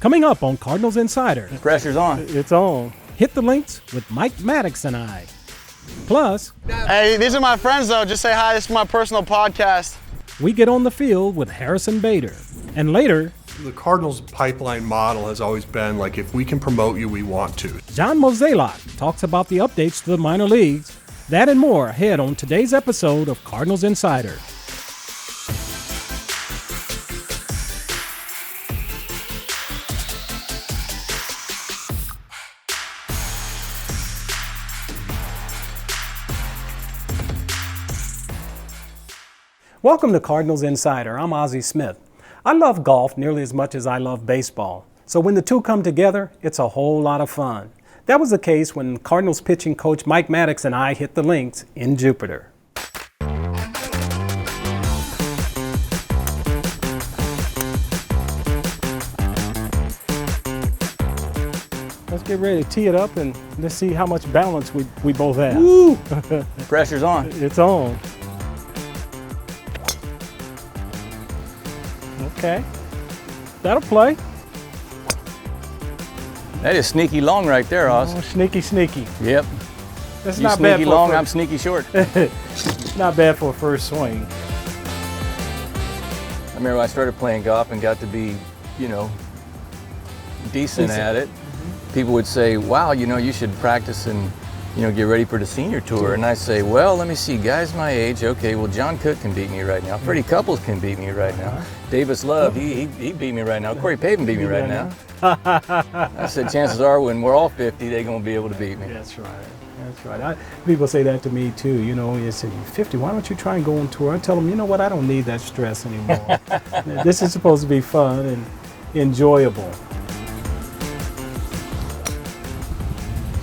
Coming up on Cardinals Insider. Pressure's on. It's on. Hit the links with Mike Maddux and I. Plus, hey, these are my friends though. Just say hi. This is my personal podcast. we get on the field with Harrison Bader. And later, The Cardinals pipeline model has always been like, if we can promote you, we want to. John Mozeliak talks about the updates to the minor leagues. That and more ahead on today's episode of Cardinals Insider. Welcome to Cardinals Insider. I'm Ozzie Smith. I love golf nearly as much as I love baseball. So when the two come together, it's a whole lot of fun. That was the case when Cardinals pitching coach Mike Maddux and I hit the links in Jupiter. Let's get ready to tee it up and let's see how much balance we both have. Woo! Pressure's on. It's on. Okay. That'll play. That is sneaky long right there, Oz. Oh, sneaky, sneaky. Yep. That's You not bad sneaky for long, a I'm sneaky short. not bad for a first swing. I remember I started playing golf and got to be, decent at it. People would say, wow, you should practice and, get ready for the senior tour. And I say, well, let me see, guys my age, okay, well, John Cook can beat me right now. Freddie Couples can beat me right now. Davis Love, he beat me right now. Corey Pavin beat me right now. I said, chances are when we're all 50, they're going to be able to beat me. That's right. That's right. People say that to me too. You say, you're 50, why don't you try and go on tour? I tell them, you know what, I don't need that stress anymore. This is supposed to be fun and enjoyable.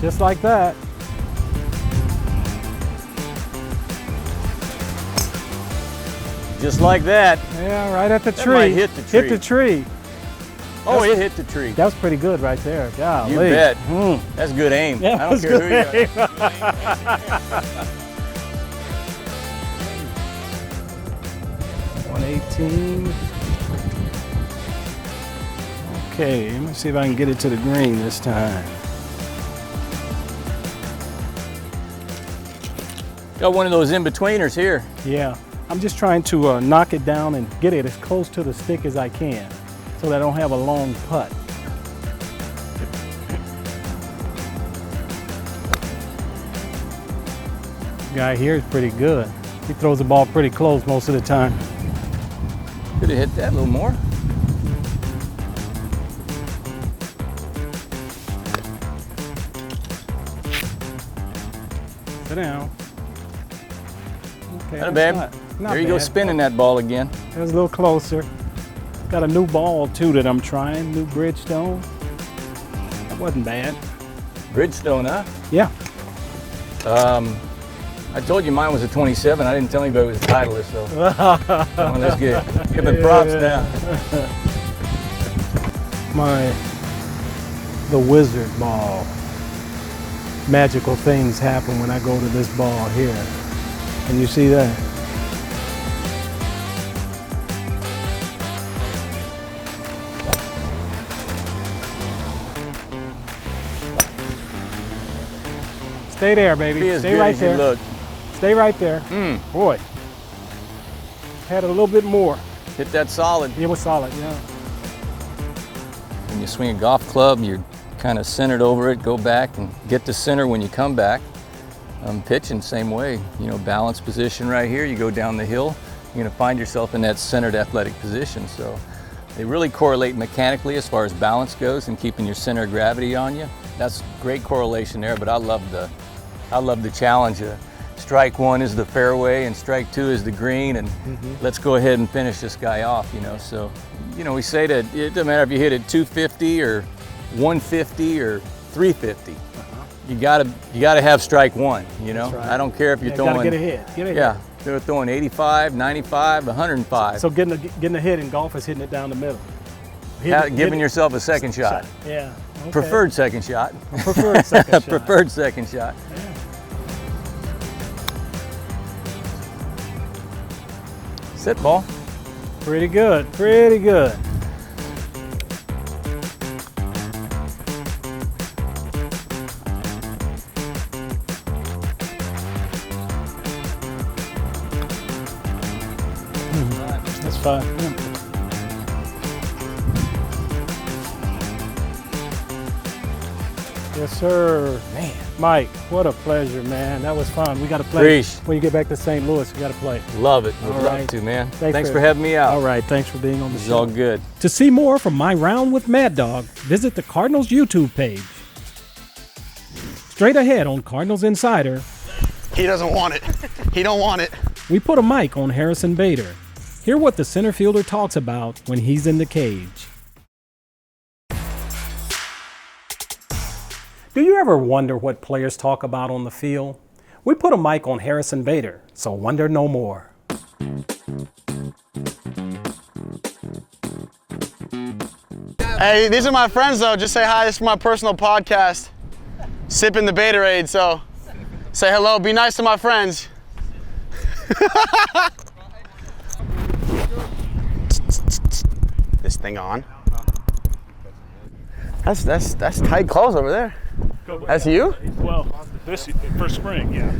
Just like that. Just like that. Yeah, right at the That tree. might hit the tree. Hit the tree. Oh, it hit the tree. That was pretty good right there. Golly. You bet. That's good aim. Yeah, I don't care who you are. 118. Okay, let me see if I can get it to the green this time. Got one of those in-betweeners here. Yeah, I'm just trying to knock it down and get it as close to the stick as I can so that I don't have a long putt. Guy here is pretty good. He throws the ball pretty close most of the time. Could have hit that a little more. Sit down. Okay, Not that's bad. not There you go, bad. spinning that ball again. That was a little closer. Got a new ball too that I'm trying, new Bridgestone. That wasn't bad. Bridgestone, huh? Yeah. I told you mine was a 27. I didn't tell anybody it was a Titleist, so come on, let's give it props now. The wizard ball. Magical things happen when I go to this ball here. Can you see that? Stay there, baby. Be as Stay good right as you there. look. Stay right there. Boy. Had it a little bit more. Hit that solid. It was solid, yeah. When you swing a golf club, you're kind of centered over it, go back and get to center when you come back. Pitching, same way. Balance position right here, you go down the hill, you're gonna find yourself in that centered athletic position. So they really correlate mechanically as far as balance goes and keeping your center of gravity on you. That's great correlation there, but I love the challenge. Strike one is the fairway and strike two is the green, and let's go ahead and finish this guy off, So, we say that it doesn't matter if you hit it 250 or 150 or 350. You gotta have strike one, That's right. I don't care if you're throwing. Gotta get a hit. Get a hit. Yeah, they're throwing 85, 95, 105. So getting a hit in golf is hitting it down the middle. Giving yourself a second shot. Yeah. Okay. Preferred second shot. Preferred second shot. Preferred second shot. Yeah. Sit ball. Pretty good. Pretty good. fine. Yes, sir. Man. Mike, what a pleasure, man. That was fun. We got to play. Preach. When you get back to St. Louis, we got to play. Love it. Would All love right. to, man. Thanks Thanks for having me out. All right, thanks for being on the This is show. all good. To see more from my round with Mad Dog, visit the Cardinals YouTube page. Straight ahead on Cardinals Insider, He doesn't want it. He don't want it. we put a mic on Harrison Bader. Hear what the center fielder talks about when he's in the cage. Do you ever wonder what players talk about on the field? We put a mic on Harrison Bader, so wonder no more. Hey, these are my friends though. Just say hi. This is my personal podcast. Sipping the Baderade, so say hello. Be nice to my friends. This thing on. That's tight clothes over there. That's you? Well, this for spring, yeah.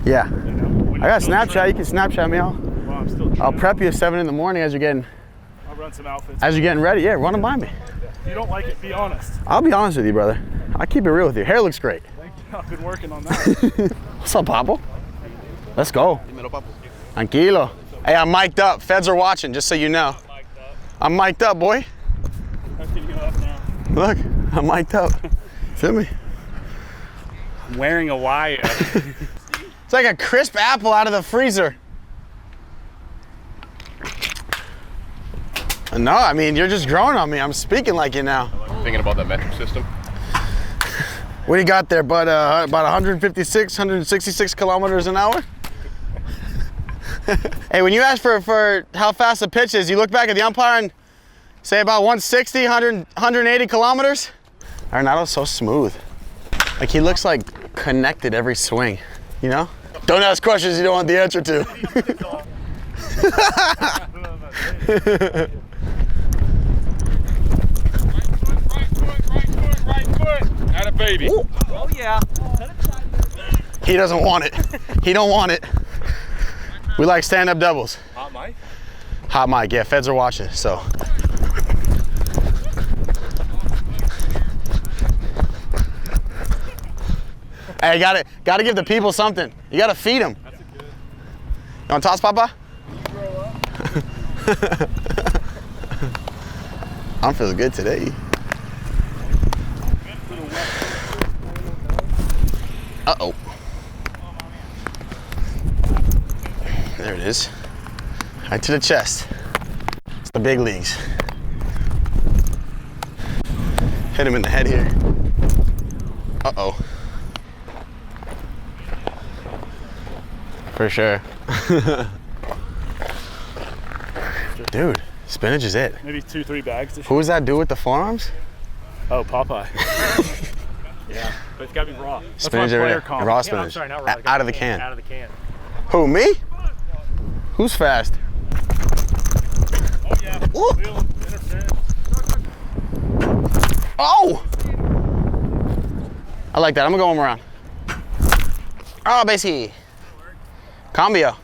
Yeah. When I got you're still Snapchat. You can Snapchat me. Well, I'm still I'll training. prep you at 7 in the morning as you're getting Some outfits. ready. Yeah, run them by me. If you don't like it, be honest. I'll be honest with you, brother. I keep it real with you. Hair looks great. Thank you. I've been working on that. What's up, Papo? Let's go. Tranquilo. Hey, I'm mic'd up. Feds are watching, just so you know. I'm mic'd up, boy. How can you go up now? Look, I'm mic'd up. Feel me? I'm wearing a wire. It's like a crisp apple out of the freezer. No, I mean, you're just growing on me. I'm speaking like you now. Thinking about that metric system. What do you got there, bud? About 156, 166 kilometers an hour? Hey, when you ask for how fast a pitch is, you look back at the umpire and say about 160, 180 kilometers? Arenado's so smooth. Like, he looks like connected every swing, you know? Don't ask questions you don't want the answer to. Right foot. Atta baby. Ooh. Oh yeah. He doesn't want it. He don't want it. We like stand-up doubles. Hot mic. Hot mic, yeah, feds are watching, so. Hey, gotta give the people something. You gotta feed them. That's a good. You want to toss, Papa? I'm feeling good today. Uh-oh. There it is. Right to the chest. It's the big leagues. Hit him in the head here. Uh-oh. For sure. Dude, spinach is it. Maybe 2-3 bags. Who was that dude with the forearms? Oh, Popeye. Yeah, but it's gotta be raw. That's Spinach my every player day. comp. Raw Yeah, I'm spinach. sorry, not raw. Like Out of the can. Out of the can. Who, me? Who's fast? Oh yeah. Ooh. Wheel, interference. Oh! I like that. I'm gonna go him around. Oh, basically. Cambio.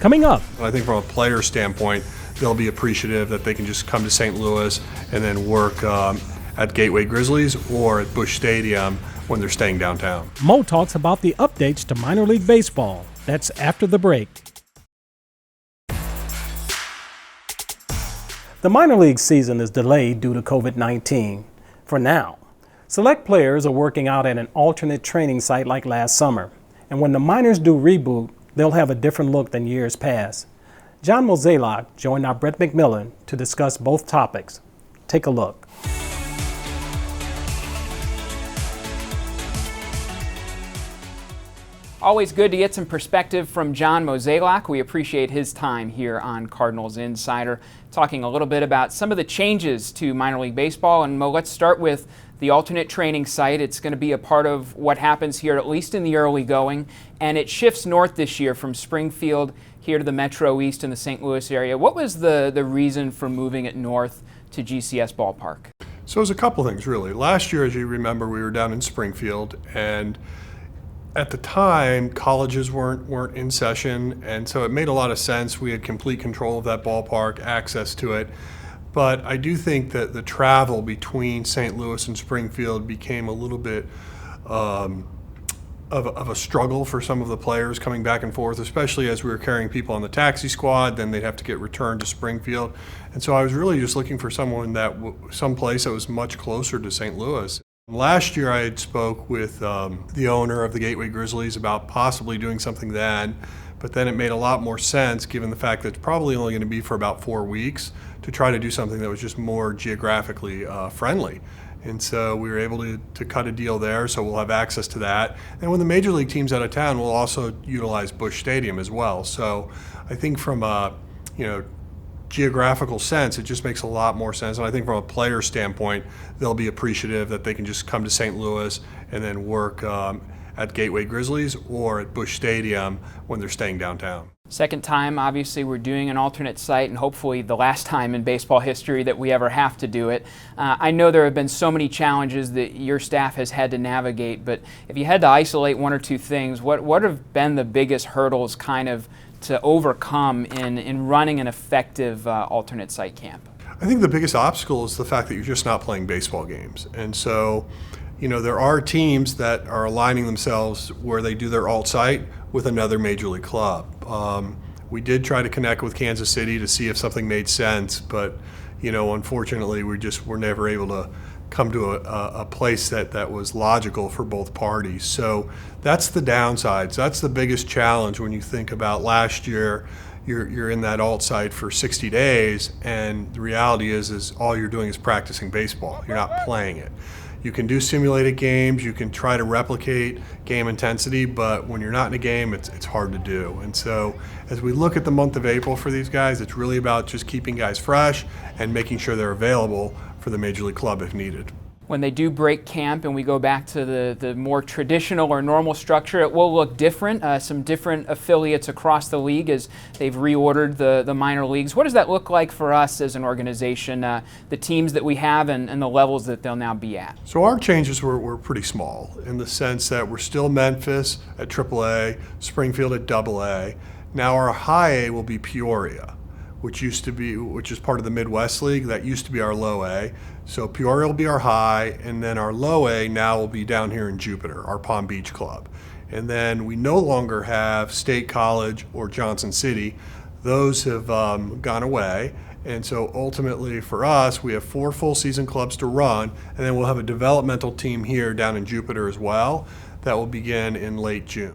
Coming up, I think from a player standpoint, they'll be appreciative that they can just come to St. Louis and then work at Gateway Grizzlies or at Busch Stadium when they're staying downtown. Mo talks about the updates to minor league baseball. That's after the break. The minor league season is delayed due to COVID-19 for now. Select players are working out at an alternate training site like last summer. And when the minors do reboot, they'll have a different look than years past. John Mozeliak joined our Brett McMillan to discuss both topics. Take a look. Always good to get some perspective from John Mozeliak. We appreciate his time here on Cardinals Insider, talking a little bit about some of the changes to minor league baseball. And Mo, let's start with the alternate training site. It's going to be a part of what happens here, at least in the early going. And it shifts north this year from Springfield here to the Metro East in the St. Louis area. What was the reason for moving it north to GCS Ballpark? So it was a couple things, really. Last year, as you remember, we were down in Springfield, and At the time, colleges weren't in session, and so it made a lot of sense. We had complete control of that ballpark, access to it. But I do think that the travel between St. Louis and Springfield became a little bit of a struggle for some of the players coming back and forth, especially as we were carrying people on the taxi squad. Then they'd have to get returned to Springfield, and so I was really just looking for someplace that was much closer to St. Louis. Last year, I had spoke with the owner of the Gateway Grizzlies about possibly doing something then, but then it made a lot more sense, given the fact that it's probably only going to be for about 4 weeks, to try to do something that was just more geographically friendly. And so we were able to cut a deal there, so we'll have access to that. And when the major league team's out of town, we'll also utilize Busch Stadium as well. So I think from a geographical sense, it just makes a lot more sense. And I think from a player standpoint, they'll be appreciative that they can just come to St. Louis and then work at Gateway Grizzlies or at Busch Stadium when they're staying downtown. Second time, obviously, we're doing an alternate site, and hopefully the last time in baseball history that we ever have to do it. I know there have been so many challenges that your staff has had to navigate, but if you had to isolate one or two things, what have been the biggest hurdles kind of to overcome in running an effective alternate site camp? I think the biggest obstacle is the fact that you're just not playing baseball games. And so, there are teams that are aligning themselves where they do their alt site with another major league club. We did try to connect with Kansas City to see if something made sense, but unfortunately we're never able to come to a place that was logical for both parties. So that's the downsides. That's the biggest challenge when you think about last year. You're in that alt site for 60 days, and the reality is all you're doing is practicing baseball. You're not playing it. You can do simulated games, you can try to replicate game intensity, but when you're not in a game, it's hard to do. And so as we look at the month of April for these guys, it's really about just keeping guys fresh and making sure they're available for the Major League Club if needed. When they do break camp and we go back to the more traditional or normal structure, it will look different. Some different affiliates across the league as they've reordered the minor leagues. What does that look like for us as an organization, the teams that we have and the levels that they'll now be at? So our changes were pretty small in the sense that we're still Memphis at AAA, Springfield at AA. Now our high A will be Peoria, which is part of the Midwest League. That used to be our low A. So Peoria will be our high, and then our low A now will be down here in Jupiter, our Palm Beach club. And then we no longer have State College or Johnson City. Those have gone away. And so ultimately for us, we have 4 full season clubs to run, and then we'll have a developmental team here down in Jupiter as well that will begin in late June.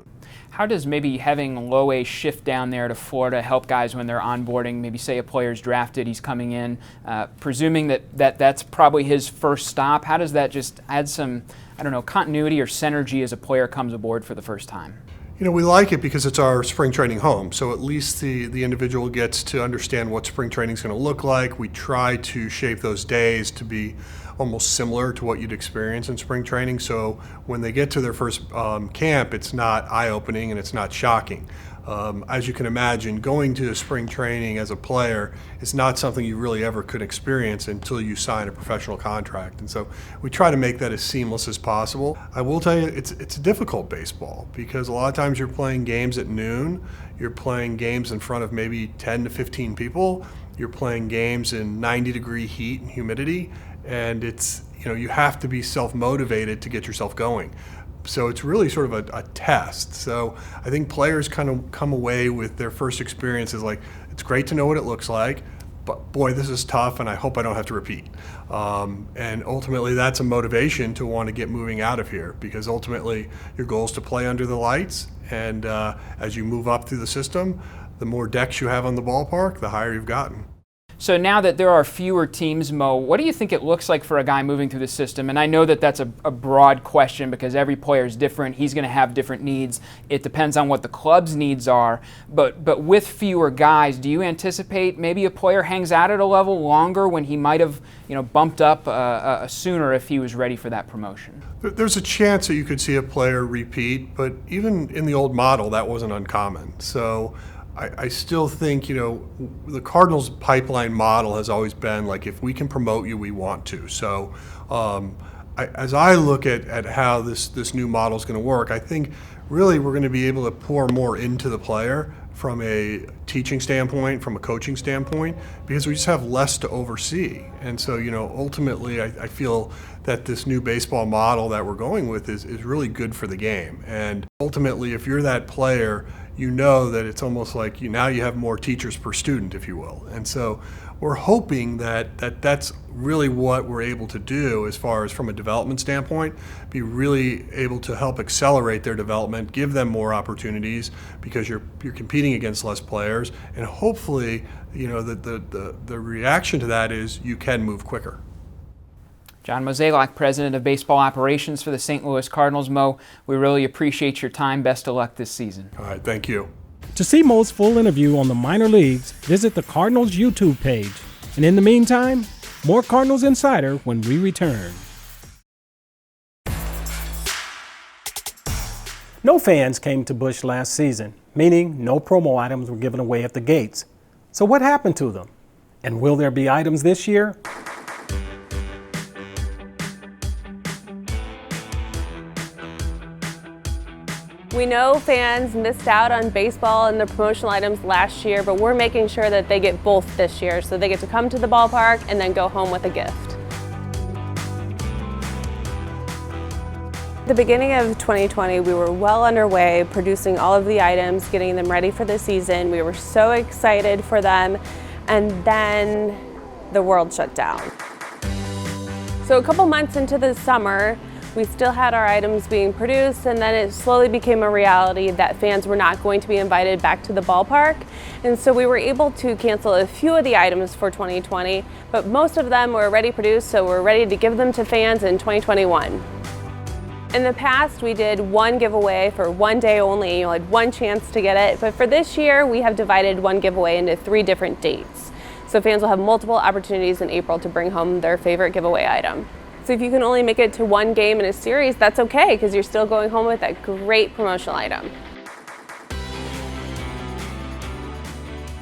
How does maybe having low A shift down there to Florida help guys when they're onboarding? Maybe say a player's drafted, he's coming in, presuming that's probably his first stop. How does that just add some, continuity or synergy as a player comes aboard for the first time? We like it because it's our spring training home. So at least the individual gets to understand what spring training is going to look like. We try to shape those days to be almost similar to what you'd experience in spring training. So when they get to their first camp, it's not eye-opening and it's not shocking. As you can imagine, going to spring training as a player is not something you really ever could experience until you sign a professional contract. And so we try to make that as seamless as possible. I will tell you, it's a difficult baseball because a lot of times you're playing games at noon, you're playing games in front of maybe 10 to 15 people, you're playing games in 90-degree heat and humidity, and you have to be self-motivated to get yourself going. So it's really sort of a test. So I think players kind of come away with their first experiences like, it's great to know what it looks like, but boy, this is tough and I hope I don't have to repeat. And ultimately that's a motivation to want to get moving out of here, because ultimately your goal is to play under the lights, and as you move up through the system, the more decks you have on the ballpark, the higher you've gotten. So now that there are fewer teams, Mo, what do you think it looks like for a guy moving through the system? And I know that that's a broad question because every player is different. He's going to have different needs. It depends on what the club's needs are. But with fewer guys, do you anticipate maybe a player hangs out at a level longer when he might have bumped up sooner if he was ready for that promotion? There's a chance that you could see a player repeat, but even in the old model, that wasn't uncommon. So I still think, the Cardinals pipeline model has always been like, if we can promote you, we want to. So as I look at how this new model is going to work, I think really we're going to be able to pour more into the player from a teaching standpoint, from a coaching standpoint, because we just have less to oversee. And so, ultimately, I feel that this new baseball model that we're going with is really good for the game. And ultimately, if you're that player, you know that it's almost like now you have more teachers per student, if you will. And so we're hoping that's really what we're able to do as far as from a development standpoint, be really able to help accelerate their development, give them more opportunities because you're competing against less players, and hopefully, the reaction to that is you can move quicker. John Mozeliak, President of Baseball Operations for the St. Louis Cardinals. Mo, we really appreciate your time. Best of luck this season. All right, thank you. To see Mo's full interview on the minor leagues, visit the Cardinals YouTube page. And in the meantime, more Cardinals Insider when we return. No fans came to Busch last season, meaning no promo items were given away at the gates. So what happened to them? And will there be items this year? We know fans missed out on baseball and the promotional items last year, but we're making sure that they get both this year, so they get to come to the ballpark and then go home with a gift. At the beginning of 2020, we were well underway producing all of the items, getting them ready for the season. We were so excited for them, and then the world shut down. So a couple months into the summer, we still had our items being produced, and then it slowly became a reality that fans were not going to be invited back to the ballpark. And so we were able to cancel a few of the items for 2020, but most of them were already produced, so we're ready to give them to fans in 2021. In the past, we did one giveaway for one day only. You had one chance to get it, but for this year, we have divided one giveaway into 3 different dates. So fans will have multiple opportunities in April to bring home their favorite giveaway item. So if you can only make it to one game in a series, that's okay, because you're still going home with a great promotional item.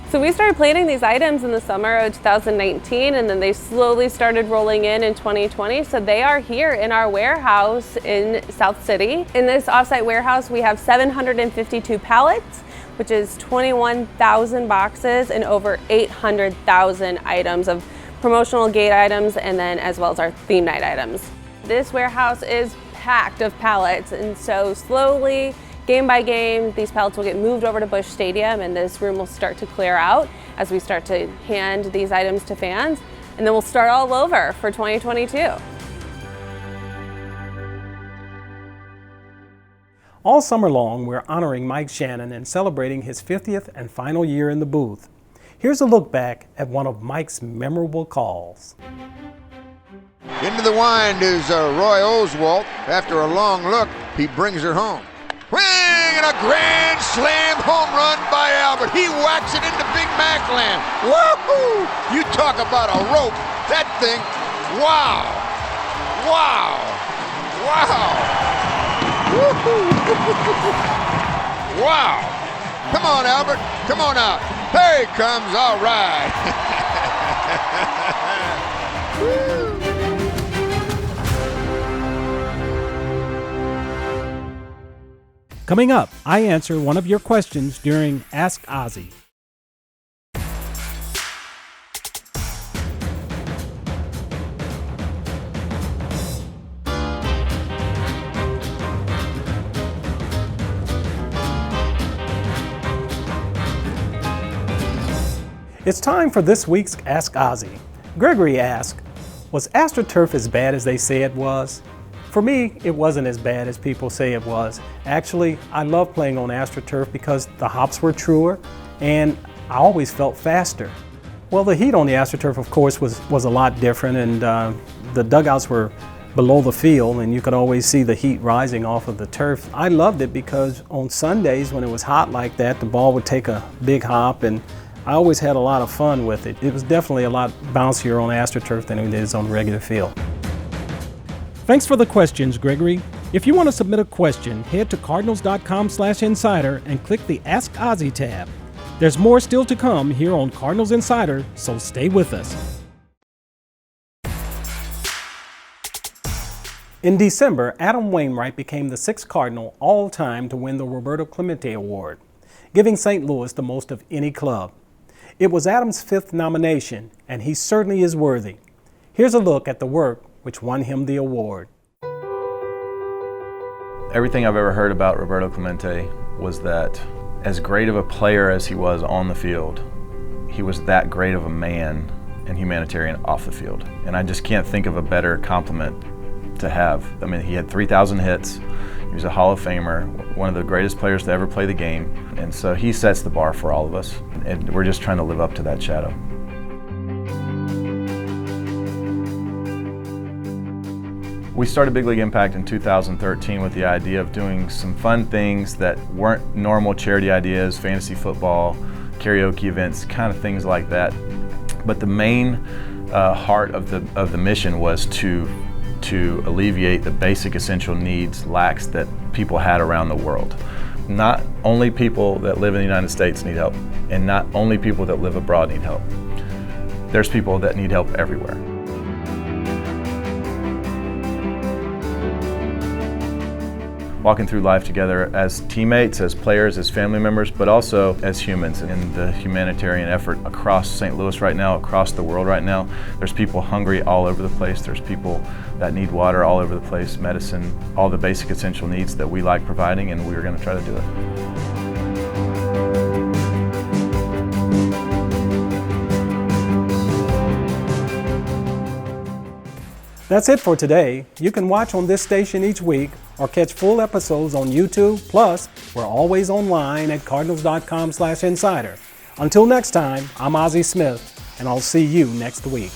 So we started planning these items in the summer of 2019, and then they slowly started rolling in 2020. So they are here in our warehouse in South City. In this offsite warehouse, we have 752 pallets, which is 21,000 boxes and over 800,000 items of promotional gate items, and then as well as our theme night items. This warehouse is packed of pallets, and so slowly, game by game, these pallets will get moved over to Busch Stadium, and this room will start to clear out as we start to hand these items to fans, and then we'll start all over for 2022. All summer long, we're honoring Mike Shannon and celebrating his 50th and final year in the booth. Here's a look back at one of Mike's memorable calls. Into the wind is Roy Oswalt. After a long look, he brings her home. Swing and a grand slam home run by Albert. He whacks it into Big Mac land. Woohoo! You talk about a rope. That thing, wow! Wow! Wow! Woohoo! Wow! Come on, Albert. Come on out. Here he comes. All right. Coming up, I answer one of your questions during Ask Ozzie. It's time for this week's Ask Ozzie. Gregory asked, was AstroTurf as bad as they say it was? For me, it wasn't as bad as people say it was. Actually, I love playing on AstroTurf because the hops were truer and I always felt faster. Well, the heat on the AstroTurf, of course, was a lot different, and the dugouts were below the field and you could always see the heat rising off of the turf. I loved it because on Sundays when it was hot like that, the ball would take a big hop, and I always had a lot of fun with it. It was definitely a lot bouncier on AstroTurf than it is on regular field. Thanks for the questions, Gregory. If you want to submit a question, head to cardinals.com/insider and click the Ask Ozzie tab. There's more still to come here on Cardinals Insider, so stay with us. In December, Adam Wainwright became the 6th Cardinal all-time to win the Roberto Clemente Award, giving St. Louis the most of any club. It was Adam's 5th nomination, and he certainly is worthy. Here's a look at the work which won him the award. Everything I've ever heard about Roberto Clemente was that as great of a player as he was on the field, he was that great of a man and humanitarian off the field. And I just can't think of a better compliment to have. I mean, he had 3,000 hits. He was a Hall of Famer, one of the greatest players to ever play the game. And so he sets the bar for all of us. And we're just trying to live up to that shadow. We started Big League Impact in 2013 with the idea of doing some fun things that weren't normal charity ideas, fantasy football, karaoke events, kind of things like that. But the main heart of the mission was to alleviate the basic essential needs, lacks that people had around the world. Not only people that live in the United States need help, and not only people that live abroad need help. There's people that need help everywhere. Walking through life together as teammates, as players, as family members, but also as humans in the humanitarian effort across St. Louis right now, across the world right now. There's people hungry all over the place. There's people that need water all over the place, medicine, all the basic essential needs that we like providing, and we're going to try to do it. That's it for today. You can watch on this station each week or catch full episodes on YouTube. Plus, we're always online at cardinals.com/insider. Until next time, I'm Ozzie Smith, and I'll see you next week.